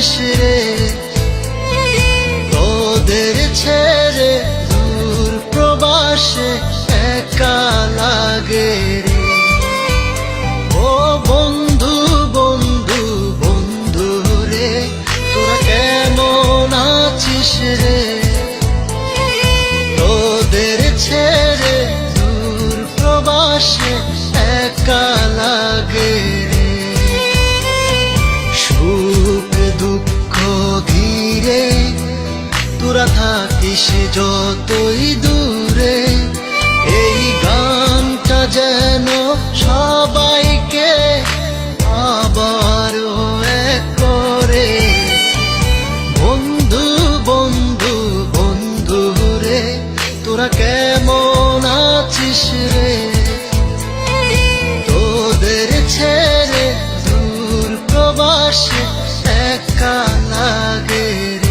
আছিস রে, তোদের ছেড়ে দূর প্রবাসে একা লাগে রে। ও বন্ধু বন্ধু বন্ধু রে, তোরা কেমন আছিস রে, তোদের ছেড়ে দূর প্রবাসে একা লাগে রে। সুখ দুঃখ ঘিরে তোরা থাকিস যতই দূরে, এই গানটা যেন সবাইকে আবারও এক করে। বন্ধু বন্ধু বন্ধু রে, তোরা কেমন আছিস রে, তোদের ছেড়ে দূর প্রবাসে একা লাগে রে।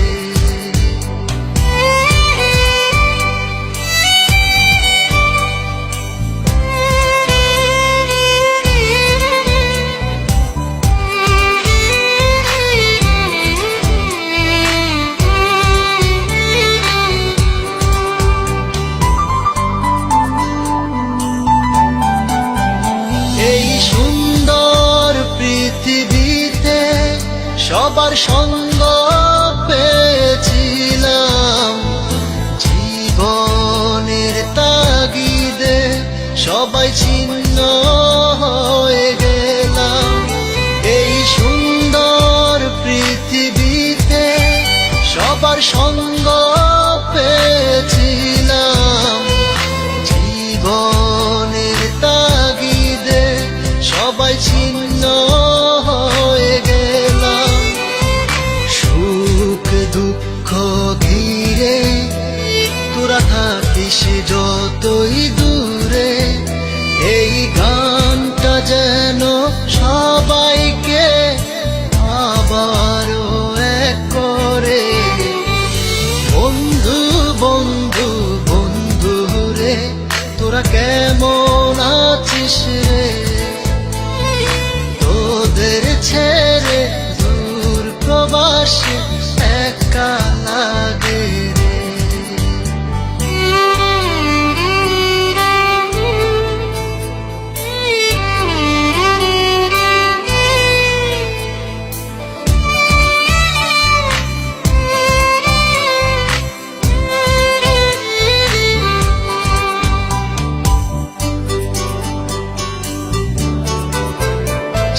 এই সুন্দর পৃথিবীতে সবার সঙ্গ পেয়েছিলাম, জীবনের তাগিদে সবাই ছিন্ন হয়ে গেলাম। এই সুন্দর পৃথিবীতে সবার সঙ্গ পেয়েছিলাম, জীবনের তাগিদে সবাই ছিন্ন হয়ে গেলাম। সুখ দুঃখ ঘিরে তোরা থাকিস যতই দূরে, এই গানটা যেন সবাইকে আবারও এক করে। বন্ধু বন্ধু বন্ধু রে, তোরা কেমন আছিস রে, তোদের ছেড়ে দূর প্রবাসে একা লাগে রে।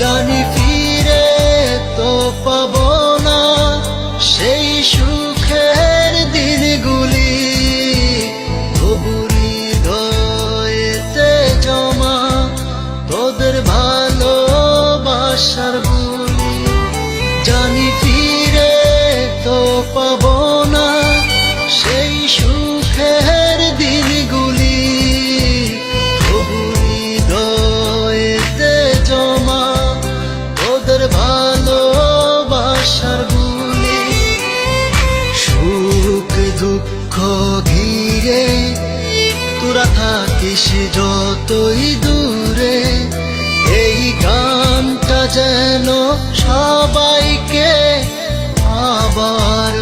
জানি ফিরে তো পাবো না সেই সুখের দিনগুলি, তবু হৃদয়েতে জমা তোদের ভালোবাসার বুলি। জানি ফিরে তো পাবো না সেই সুখের দিনগুলি, তবু হৃদয়েতে জমা তোদের ভালোবাসার বুলি। সুখ দুঃখ ঘিরে তোরা থাকিস যতই দূরে, এই গানটা যেন সবাইকে আবার